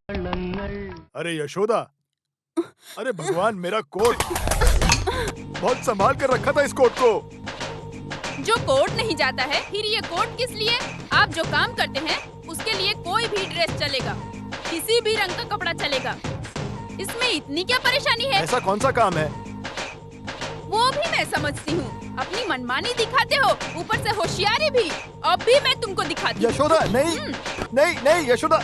अरे यशोदा, अरे भगवान, मेरा कोट बहुत संभाल कर रखा था इस कोट को। जो कोट नहीं जाता है फिर ये कोट किस लिए? आप जो काम करते हैं उसके लिए कोई भी ड्रेस चलेगा, किसी भी रंग का कपड़ा चलेगा। इसमें इतनी क्या परेशानी है? ऐसा कौन सा काम है? वो भी मैं समझती हूँ। अपनी मनमानी दिखाते हो, ऊपर से होशियारी भी। अब भी मैं तुमको दिखाती हूँ। यशोदा, नहीं नहीं नहीं यशोदा,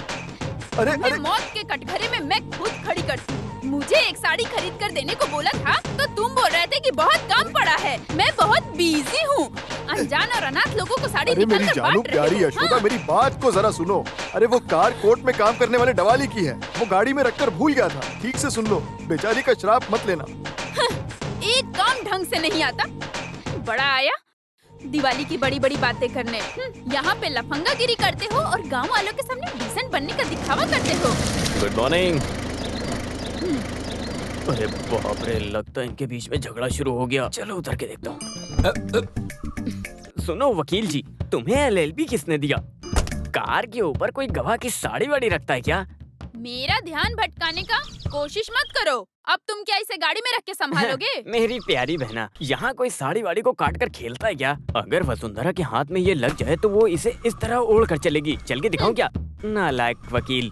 अरे अरे मौत के कटघरे में मैं खुद खड़ी करती हूँ। मुझे एक साड़ी खरीद कर देने को बोला था तो तुम बोल रहे थे कि बहुत काम पड़ा है। मैं बहुत बिजी हूँ। अनजान और अनाथ लोगों को साड़ी अरे मेरी निकाल कर जानू बांट रहे प्यारी हो। यशोदा, हाँ। मेरी बात को जरा सुनो। अरे वो कार कोर्ट में काम करने वाले डवाली की है, वो गाड़ी में रखकर भूल गया था। ठीक से सुन लो, बेचारी का श्राप मत लेना। एक काम ढंग से नहीं आता। बड़ा आया दिवाली की बड़ी बड़ी बातें करने। यहाँ पे लफंगागिरी करते हो और गांव वालों के सामने डिसेंट बनने का दिखावा करते हो। Good morning. अरे बाप रे, लगता है इनके बीच में झगड़ा शुरू हो गया। चलो उधर के देखता हूँ। सुनो वकील जी, तुम्हें एलएलबी किसने दिया? कार के ऊपर कोई गवाह की साड़ी वाड़ी रखता है क्या? मेरा ध्यान भटकाने का कोशिश मत करो। अब तुम क्या इसे गाड़ी में रख के संभालोगे? मेरी प्यारी बहना, यहाँ कोई साड़ी वाड़ी को काट कर खेलता है क्या? अगर वसुंधरा के हाथ में ये लग जाए तो वो इसे इस तरह ओढ़ कर चलेगी। चल के दिखाऊं क्या? नालायक वकील।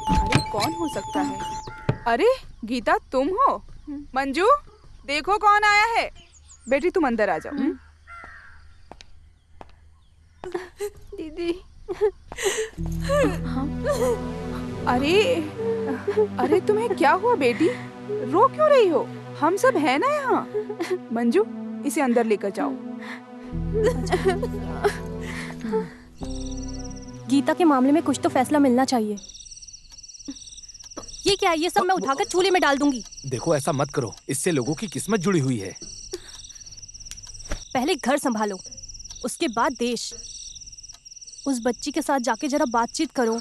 अरे कौन हो सकता है? अरे गीता, तुम हो? मंजू, देखो कौन आया है। बेटी तुम अंदर आ जाओ। दीदी। अरे अरे तुम्हें क्या हुआ बेटी? रो क्यों रही हो? हम सब है ना यहाँ। मंजू, इसे अंदर लेकर जाओ। गीता के मामले में कुछ तो फैसला मिलना चाहिए। ये क्या है? ये सब मैं उठाकर चूल्हे में डाल दूंगी। देखो ऐसा मत करो, इससे लोगों की किस्मत जुड़ी हुई है। पहले घर संभालो, उसके बाद देश। उस बच्ची के साथ जाके जरा बातचीत करो।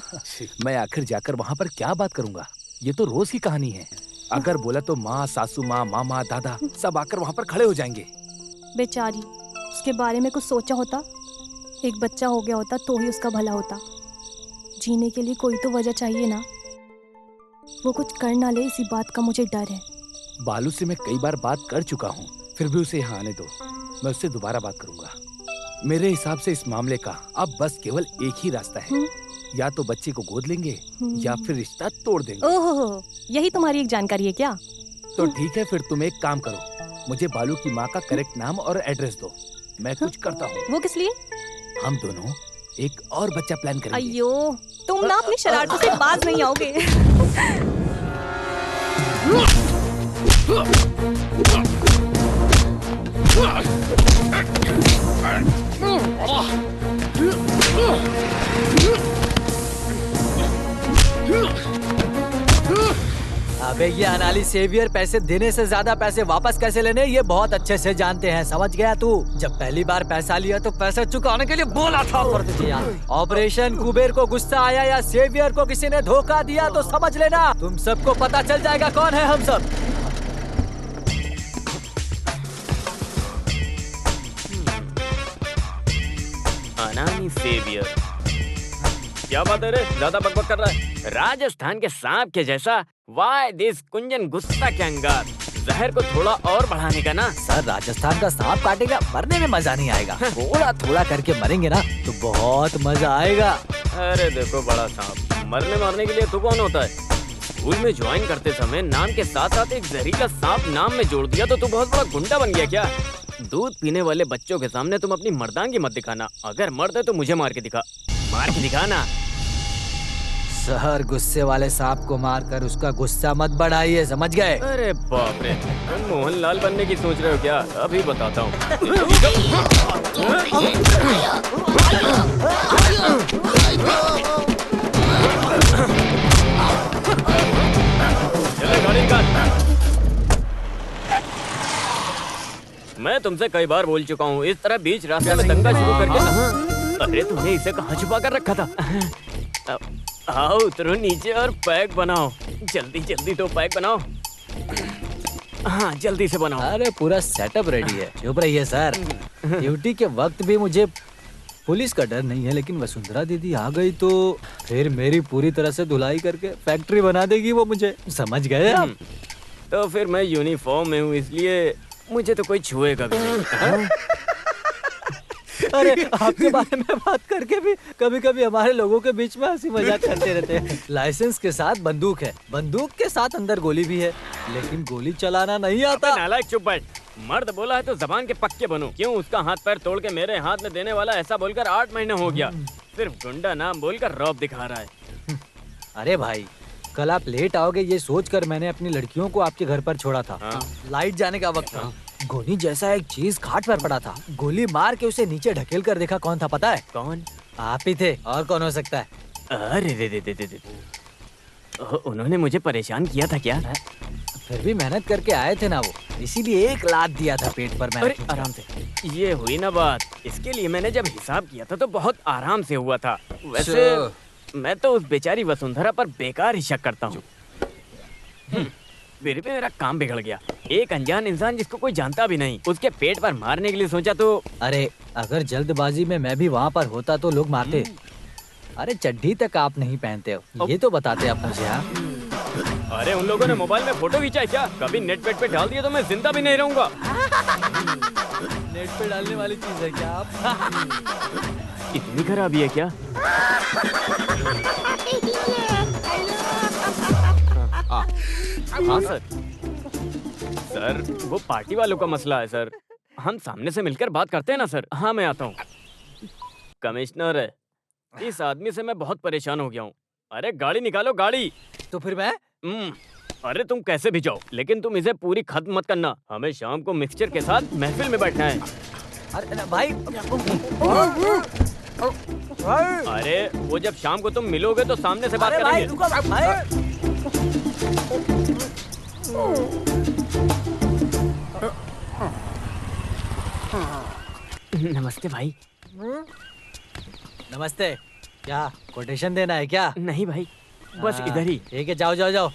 मैं आखिर जाकर वहाँ पर क्या बात करूँगा? ये तो रोज की कहानी है। अगर बोला तो माँ, सासू माँ, मामा, दादा सब आकर वहाँ पर खड़े हो जाएंगे। बेचारी, उसके बारे में कुछ सोचा होता। एक बच्चा हो गया होता तो ही उसका भला होता। जीने के लिए कोई तो वजह चाहिए ना। वो कुछ कर ना ले, इसी बात का मुझे डर है। बालू से मैं कई बार बात कर चुका हूँ, फिर भी उसे यहाँ आने दो। मैं उससे दोबारा बात करूंगा। मेरे हिसाब से इस मामले का अब बस केवल एक ही रास्ता है। या तो बच्चे को गोद लेंगे या फिर रिश्ता तोड़ देंगे। ओहो, यही तुम्हारी एक जानकारी है क्या? तो ठीक है, फिर तुम एक काम करो, मुझे बालू की माँ का करेक्ट नाम और एड्रेस दो, मैं कुछ करता हूँ। वो किस लिए? हम दोनों एक और बच्चा प्लान करेंगे। अयो, तुम ना अपनी शरारतों से बाज नहीं आओगे। अबे ये अनाली सेवियर पैसे देने से ज्यादा पैसे वापस कैसे लेने ये बहुत अच्छे से जानते हैं, समझ गया तू? जब पहली बार पैसा लिया तो पैसा चुकाने के लिए बोला था पर तुझे यार। ऑपरेशन कुबेर को गुस्सा आया या सेवियर को किसी ने धोखा दिया तो समझ लेना तुम सबको पता चल जाएगा कौन है हम सब। अनानी सेवियर, क्या बात है रे? ज्यादा बकबक कर रहा है। राजस्थान के सांप के जैसा। वाई दिस कुंजन गुस्सा के अंगार। जहर को थोड़ा और बढ़ाने का ना। सर, राजस्थान का सांप काटेगा, मरने में मजा नहीं आएगा। थोड़ा थोड़ा करके मरेंगे ना तो बहुत मजा आएगा। अरे देखो बड़ा सांप, मरने मारने के लिए तू कौन होता है? स्कूल में ज्वाइन करते समय नाम के साथ साथ एक जहरीला सांप नाम में जोड़ दिया तो तू बहुत बड़ा गुंडा बन गया क्या? दूध पीने वाले बच्चों के सामने तुम अपनी मर्दांगी मत दिखाना। अगर मर्द है तो मुझे मार के दिखा, मार के दिखा ना। सर, गुस्से वाले सांप को मारकर उसका गुस्सा मत बढ़ाइए, समझ गए? अरे बाप रे, तुम मोहनलाल बनने की सोच रहे हो क्या? अभी बताता हूँ। चलो गाड़ी निकाल। मैं तुमसे कई बार बोल चुका हूँ, इस तरह बीच रास्ते में दंगा शुरू करके। अरे तुमने इसे कहाँ छुपा कर रखा था? आओ उतरो नीचे और पैक बनाओ। जल्दी जल्दी तो पैक बनाओ। हाँ जल्दी से बनाओ। अरे पूरा सेटअप रेडी है। चुप रहिए सर, ड्यूटी के वक्त भी मुझे पुलिस का डर नहीं है, लेकिन वसुंधरा दीदी आ गई तो फिर मेरी पूरी तरह से धुलाई करके फैक्ट्री बना देगी वो मुझे, समझ गए आप? तो फिर मैं यूनिफॉर्म में हूँ, इसलिए मुझे तो कोई छुएगा भी नहीं। अरे आपके बारे में बात करके भी कभी कभी हमारे लोगों के बीच में हंसी मजाक करते रहते हैं। लाइसेंस के साथ बंदूक है, बंदूक के साथ अंदर गोली भी है, लेकिन गोली चलाना नहीं आता। नालायक चुप बैठ। मर्द बोला है तो जबान के पक्के बनो। क्यों उसका हाथ पैर तोड़ के मेरे हाथ में देने वाला ऐसा बोलकर 8 महीने हो गया। सिर्फ गुंडा नाम बोलकर रौब दिखा रहा है। अरे भाई, कल आप लेट आओगे ये सोचकर मैंने अपनी लड़कियों को आपके घर पर छोड़ा था। लाइट जाने का वक्त था, गोली जैसा एक चीज खाट पर पड़ा था, गोली मार के उसे नीचे ढकेल कर देखा, कौन था पता है? कौन? आप ही थे, और कौन हो सकता है? अरे रे उन्होंने मुझे परेशान किया था क्या? फिर भी मेहनत करके आए थे ना वो, इसीलिए एक लात दिया था पेट पर मैंने। अरे आराम से, ये हुई ना बात। इसके लिए मैंने जब हिसाब किया था तो बहुत आराम से हुआ था। वैसे मैं तो उस बेचारी वसुंधरा पर बेकार ही शक करता हूँ। फिर भी मेरा काम बिगड़ गया। एक अनजान इंसान जिसको कोई जानता भी नहीं, उसके पेट पर मारने के लिए सोचा तो। अरे अगर जल्दबाजी में मैं भी वहाँ पर होता तो लोग मारते। अरे चड्डी तक आप नहीं पहनते हो, ये तो बताते आप मुझे। हाँ, अरे उन लोगों ने मोबाइल में फोटो खींचा है क्या? कभी नेट पेट पे डाल दिया तो मैं जिंदा भी नहीं रहूंगा। नेट पे डालने वाली चीज है क्या आप? इतनी खराबी है क्या? हाँ सर। सर वो पार्टी वालों का मसला है सर, हम सामने से मिलकर बात करते हैं ना सर। हाँ मैं आता हूँ। कमिश्नर है, इस आदमी से मैं बहुत परेशान हो गया हूँ। अरे गाड़ी निकालो गाड़ी। तो फिर मैं? अरे तुम कैसे भी जाओ, लेकिन तुम इसे पूरी खत्म मत करना। हमें शाम को मिक्सचर के साथ महफिल में बैठना है। अरे भाई, अरे वो जब शाम को तुम मिलोगे तो सामने से बात करेंगे। रुको भाई। नमस्ते भाई। नमस्ते। क्या कोटेशन देना है क्या? नहीं भाई, बस इधर ही। ठीक है, जाओ जाओ जाओ।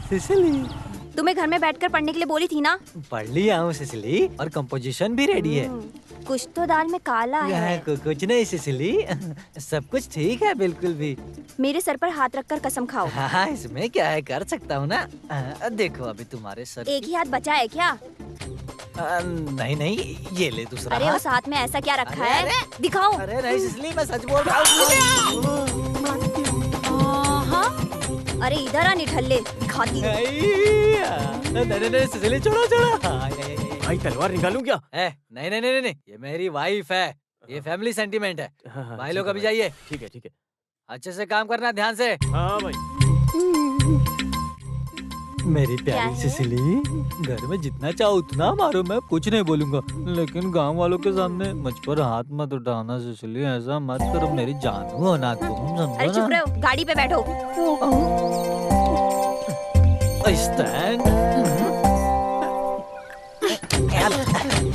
सिसिली, तुम्हें घर में बैठकर पढ़ने के लिए बोली थी ना? पढ़ लिया हूँ सिसिली, और कंपोजिशन भी रेडी है। कुछ तो दाल में काला है। कुछ नहीं सिसिली, सब कुछ ठीक है बिल्कुल भी। मेरे सर पर हाथ रखकर कसम खाओ। हाँ, इसमें क्या है, कर सकता हूँ ना। देखो अभी तुम्हारे सर। एक ही हाथ बचा है क्या? नहीं नहीं, ये ले दूसरा। अरे उस हाथ में ऐसा क्या रखा है? दिखाओ। अरे नहीं सिसिली, मैं सच बोल रहा हूँ। अरे इधर आ निठल्ले, दिखाती हूँ। नहीं सिसिली, छोड़ो छोड़ो। भाई तलवार निकालूं क्या? नहीं नहीं नहीं नहीं, ये मेरी वाइफ है, ये फैमिली सेंटीमेंट है। भाई लोग अभी जाइए। ठीक है ठीक है। अच्छे से काम करना, ध्यान से। हाँ भाई। मेरी प्यारी सिसिली, घर में जितना चाहो उतना मारो, मैं कुछ नहीं बोलूंगा, लेकिन गांव वालों के सामने मुझ पर हाथ मत उठाना सिसिली, ऐसा मत करो, मेरी जानू हो ना तुम, अरे समझो चुप ना। रहो, गाड़ी पे बैठो। स्टैंड।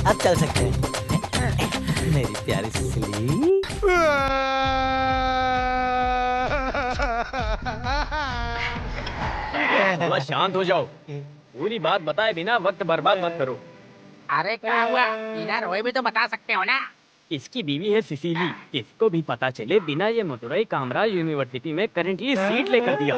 अब चल सकते हैं मेरी प्यारी सिसिली। थोड़ा शांत हो जाओ, पूरी बात बताए बिना वक्त बर्बाद मत करो। अरे क्या हुआ? बिना रोए भी तो बता सकते हो ना। इसकी बीवी है सिसिली, इसको भी पता चले बिना ये मदुरई कामराज यूनिवर्सिटी में करंटली सीट लेकर दिया।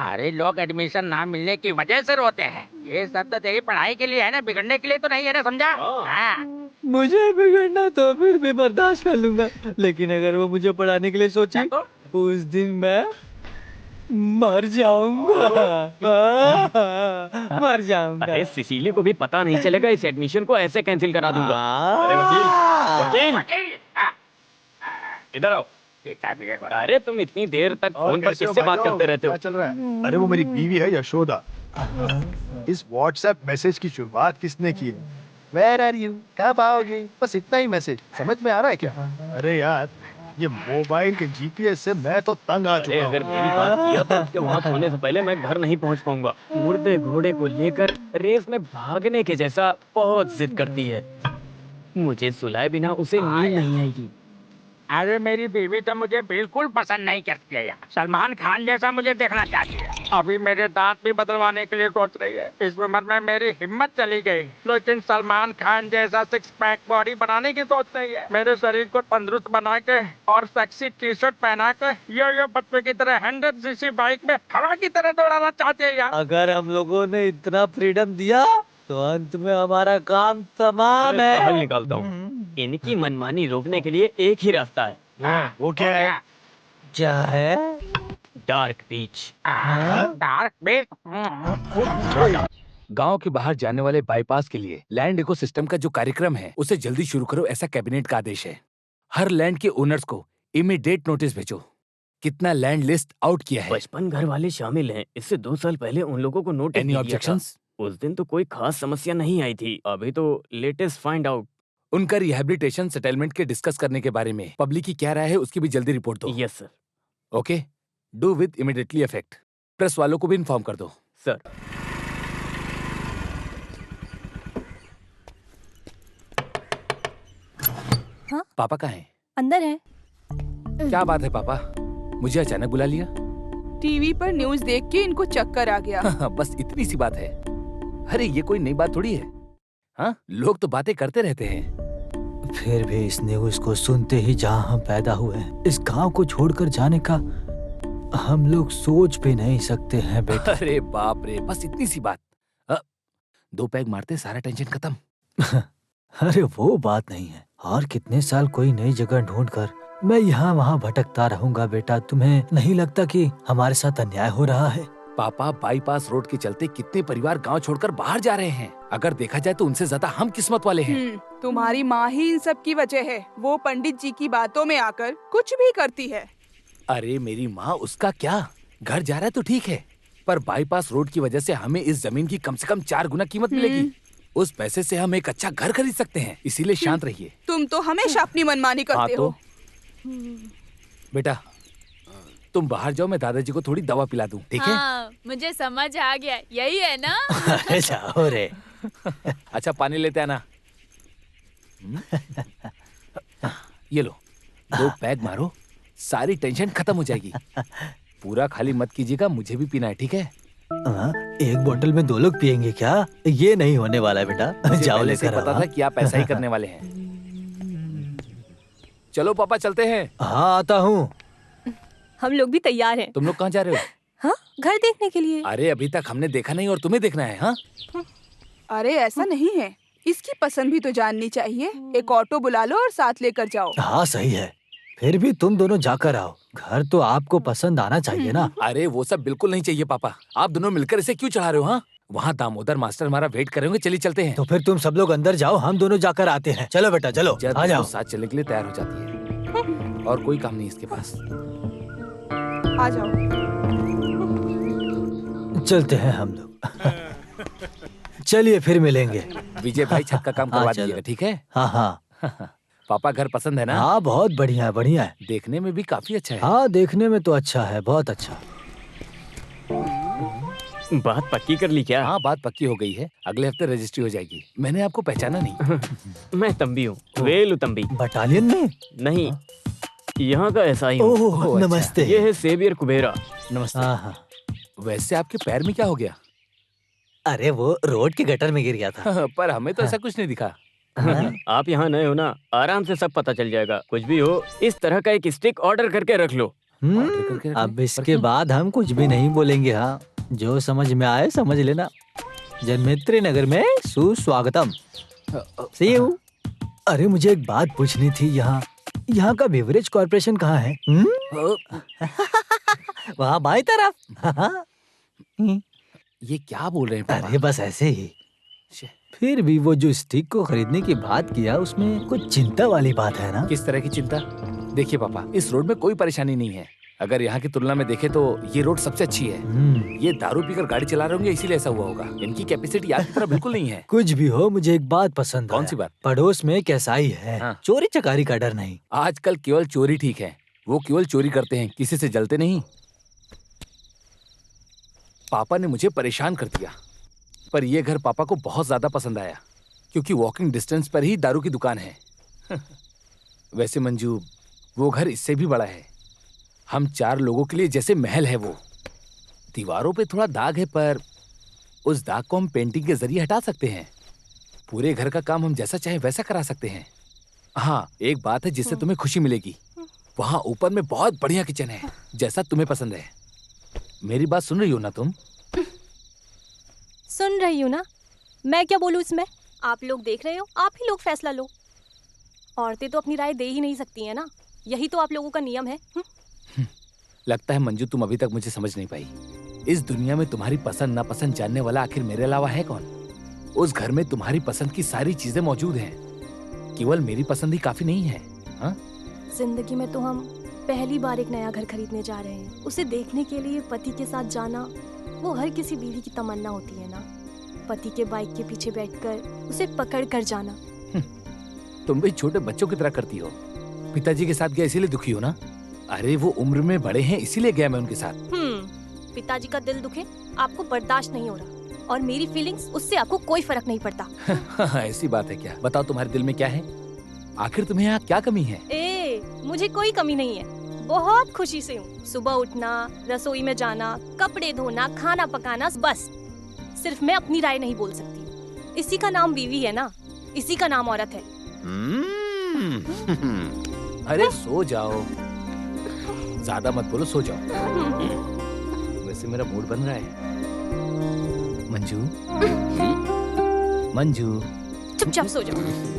अरे लोग एडमिशन ना मिलने की वजह से रोते हैं, ये सब तो तेरी पढ़ाई के लिए है ना, बिगड़ने के लिए तो नहीं है ना, समझा? हाँ। मुझे बिगड़ना तो फिर भी बर्दाश्त कर लूंगा, लेकिन अगर वो मुझे पढ़ाने के लिए सोचे उस दिन मैं मर जाऊंगा। मर जाऊंगा। अरे सिसिली को भी पता नहीं चलेगा, इस एडमिशन को ऐसे कैंसिल करा दूंगा। अरे वकील, इधर आओ। अरे तुम इतनी देर तक फोन पर किससे बात करते रहते हो? क्या चल रहा है? अरे वो मेरी बीवी है यशोदा। इस व्हाट्सएप मैसेज की शुरुआत किसने की है? Where are you? कब आओगे? बस इतना ही मैसेज, समझ में आ रहा है क्या? अरे यार, ये मोबाइल के जीपीएस से मैं तो तंग आ चुका हूँ। अगर मेरी बात किया तो उसके वहाँ होने से पहले मैं घर नहीं पहुँच पाऊंगा। मुर्दे घोड़े को लेकर रेस में भागने के जैसा बहुत जिद करती है। मुझे सुलाए बिना उसे नींद नहीं आएगी। अरे मेरी बीवी तो मुझे बिल्कुल पसंद नहीं करती है। सलमान खान जैसा मुझे देखना चाहती है। अभी मेरे दांत भी बदलवाने के लिए सोच रही है। इस उम्र में मेरी हिम्मत चली गई, लेकिन सलमान खान जैसा सिक्स पैक बॉडी बनाने की सोच रही है। मेरे शरीर को तंदुरुस्त बना के और सेक्सी टी शर्ट पहना के यो बच्चे की तरह 100 सीसी बाइक में हवा की तरह दौड़ाना चाहते हैं यार। अगर हम लोगों ने इतना फ्रीडम दिया तो अंत में हमारा काम तमाम है। हल निकालता हूँ। इनकी मनमानी रोकने के लिए एक ही रास्ता है। वो क्या है? क्या है? डार्क बीच। डार्क बीच। गांव के बाहर जाने वाले बाईपास के लिए लैंड इकोसिस्टम का जो कार्यक्रम है उसे जल्दी शुरू करो, ऐसा कैबिनेट का आदेश है। हर लैंड के ओनर्स को इमीडिएट नोटिस भेजो। कितना लैंड लिस्ट आउट किया है? 55 घर वाले शामिल हैं। इससे 2 साल पहले उन लोगों को नोटिस एनी भी दिया था। ऑब्जेक्शंस? उस दिन तो कोई खास समस्या नहीं आई थी। अभी तो लेटेस्ट फाइंड आउट। उनका रिहैबिलिटेशन सेटलमेंट के डिस्कस करने के बारे में पब्लिक की क्या राय है उसकी भी जल्दी रिपोर्ट दो। Yes sir. Okay, do with immediately effect. Press वालों को भी इन्फॉर्म कर दो। सर। हाँ? पापा कहाँ हैं? अंदर है। क्या बात है पापा, मुझे अचानक बुला लिया? टीवी पर न्यूज़ देख के इनको चक्कर आ गया। बस इतनी सी बात है। अरे ये कोई नई बात थोड़ी है। हाँ, लोग तो बातें करते रहते हैं। फिर भी इस न्यूज को सुनते ही जहाँ हम पैदा हुए हैं, इस गांव को छोड़कर जाने का हम लोग सोच भी नहीं सकते हैं बेटा। अरे बाप रे, बस इतनी सी बात। 2 पैग मारते सारा टेंशन खत्म। अरे वो बात नहीं है। और कितने साल कोई नई जगह ढूंढकर मैं यहाँ वहाँ भटकता रहूंगा बेटा। तुम्हें नहीं लगता कि हमारे साथ अन्याय हो रहा है? पापा, बाईपास रोड के चलते कितने परिवार गांव छोड़कर बाहर जा रहे हैं। अगर देखा जाए तो उनसे ज्यादा हम किस्मत वाले हैं। तुम्हारी माँ ही इन सब की वजह है। वो पंडित जी की बातों में आकर कुछ भी करती है। अरे मेरी माँ, उसका क्या? घर जा रहा है तो ठीक है, पर बाईपास रोड की वजह से हमें इस जमीन की कम से कम 4 गुना कीमत मिलेगी। उस पैसे से हम एक अच्छा घर खरीद सकते हैं। इसीलिए शांत रहिए। तुम तो हमेशा अपनी मनमानी करते हो। बेटा तुम बाहर जाओ, मैं दादाजी को थोड़ी दवा पिला दूं, ठीक है? हाँ, मुझे समझ आ गया, यही है ना? अरे जाओ रे। अच्छा पानी लेते आना। ये लो, 2 पैग मारो, सारी टेंशन खत्म हो जाएगी। पूरा खाली मत कीजिएगा, मुझे भी पीना है, ठीक है? एक बोतल में 2 लोग पियेंगे क्या? ये नहीं होने वाला है बेटा। मुझे जाओ पहले से लेकर पता आओ। था कि आप ऐसा ही करने वाले हैं। चलो पापा चलते हैं। हाँ आता हूँ। हम लोग भी तैयार हैं। तुम लोग कहाँ जा रहे हो? हाँ, घर देखने के लिए। अरे अभी तक हमने देखा नहीं और तुम्हें देखना है? हाँ, अरे ऐसा नहीं है, इसकी पसंद भी तो जाननी चाहिए। एक ऑटो बुला लो और साथ लेकर जाओ। हाँ सही है। फिर भी तुम दोनों जाकर आओ। घर तो आपको पसंद आना चाहिए ना। अरे वो सब बिल्कुल नहीं चाहिए पापा। आप दोनों मिलकर इसे क्यों चढ़ा रहे हो? हाँ, वहाँ दामोदर मास्टर हमारा वेट करेंगे। चलिए चलते हैं। तो फिर तुम सब लोग अंदर जाओ, हम दोनों जाकर आते हैं। चलो बेटा चलो, जब आ जाओ। वो साथ चलने के लिए तैयार हो जाती है और कोई काम नहीं इसके पास। आ जाओ। चलते हैं हम लोग। चलिए फिर मिलेंगे। विजय भाई छत का काम हाँ, करवा चलो। दीजिएगा, ठीक है? हाँ हाँ पापा घर पसंद है ना? हाँ बहुत बढ़िया है, बढ़िया है। देखने में भी काफी अच्छा है। हाँ देखने में तो अच्छा है, बहुत अच्छा। बात पक्की कर ली क्या? हाँ बात पक्की हो गई है। अगले हफ्ते रजिस्ट्री हो जाएगी। मैंने आपको पहचाना नहीं। मैं तंबी हूँ, वेलु तंबी। बटालियन में? नहीं, यहाँ का ऐसा ही हूँ। ओह अच्छा। नमस्ते। ये है सेवियर कुबेरा। नमस्ते। हाँ हाँ। वैसे आपके पैर में क्या हो गया? अरे वो रोड के गटर में गिर गया था। पर हमें तो ऐसा कुछ नहीं दिखा। आप यहाँ नए हो ना, आराम से सब पता चल जाएगा। कुछ भी हो, इस तरह का एक स्टिक ऑर्डर करके रख लो। अब इसके बाद हम कुछ भी नहीं बोलेंगे। हाँ, जो समझ में आए समझ लेना। जनमित्री नगर में सुस्वागतम। See you। अरे मुझे एक बात पूछनी थी, यहाँ का बेवरेज कॉर्पोरेशन कहाँ है? वहाँ बाई तरफ। ये क्या बोल रहे हैं पापा? अरे बस ऐसे ही। फिर भी वो जो स्टिक को खरीदने की बात किया, उसमें कुछ चिंता वाली बात है ना? किस तरह की चिंता? देखिए पापा, इस रोड में कोई परेशानी नहीं है। अगर यहाँ की तुलना में देखें तो ये रोड सबसे अच्छी है। ये दारू पीकर गाड़ी चला रहे होंगे, इसीलिए ऐसा हुआ होगा। इनकी कैपेसिटी आपकी तरह बिल्कुल नहीं है। कुछ भी हो, मुझे एक बात पसंद कौन सी बात? पड़ोस में एक ऐसाई है। हाँ। चोरी चकारी का डर नहीं। आजकल केवल चोरी ठीक है। वो केवल चोरी करते हैं, किसी से जलते नहीं। पापा ने मुझे परेशान कर दिया, पर यह घर पापा को बहुत ज्यादा पसंद आया, क्योंकि वॉकिंग डिस्टेंस पर ही दारू की दुकान है। वैसे मंजू, वो घर इससे भी बड़ा है। हम 4 लोगों के लिए जैसे महल है वो। दीवारों पे थोड़ा दाग है पर उस दाग को हम पेंटिंग के जरिए हटा सकते हैं। पूरे घर का काम हम जैसा चाहे वैसा करा सकते हैं। हाँ, एक बात है जिससे तुम्हें खुशी मिलेगी। वहाँ ऊपर में बहुत बढ़िया किचन है, जैसा तुम्हें पसंद है। मेरी बात सुन रही हो ना तुम? सुन रही हूँ ना। मैं क्या बोलूँ इसमें? आप लोग देख रहे हो, आप ही लोग फैसला लो। औरतें तो अपनी राय दे ही नहीं सकती है ना, यही तो आप लोगों का नियम है। लगता है मंजू तुम अभी तक मुझे समझ नहीं पाई। इस दुनिया में तुम्हारी पसंद नापसंद जानने वाला आखिर मेरे अलावा है कौन? उस घर में तुम्हारी पसंद की सारी चीजें मौजूद हैं। केवल मेरी पसंद ही काफी नहीं है। हाँ? जिंदगी में तो हम पहली बार एक नया घर खरीदने जा रहे हैं। उसे देखने के लिए पति के साथ जाना वो हर किसी बीवी की तमन्ना होती है ना। पति के बाइक के पीछे बैठकर उसे पकड़ कर जाना। तुम भी छोटे बच्चों की तरह करती हो। पिताजी के साथ गया इसीलिए दुखी हो ना? अरे वो उम्र में बड़े हैं इसीलिए गया मैं उनके साथ। पिताजी का दिल दुखे आपको बर्दाश्त नहीं हो रहा, और मेरी फीलिंग्स उससे आपको कोई फर्क नहीं पड़ता। ऐसी बात है क्या? बताओ तुम्हारे दिल में क्या है? आखिर तुम्हें यहाँ क्या कमी है? मुझे कोई कमी नहीं है। बहुत खुशी से हूँ। सुबह उठना, रसोई में जाना, कपड़े धोना, खाना पकाना, बस। सिर्फ मैं अपनी राय नहीं बोल सकती। इसी का नाम बीवी है ना, इसी का नाम औरत है। अरे सो जाओ, ज्यादा मत बोलो, सो जाओ। वैसे मेरा मूड बन रहा है। मंजू, मंजू, चुपचाप सो जाओ।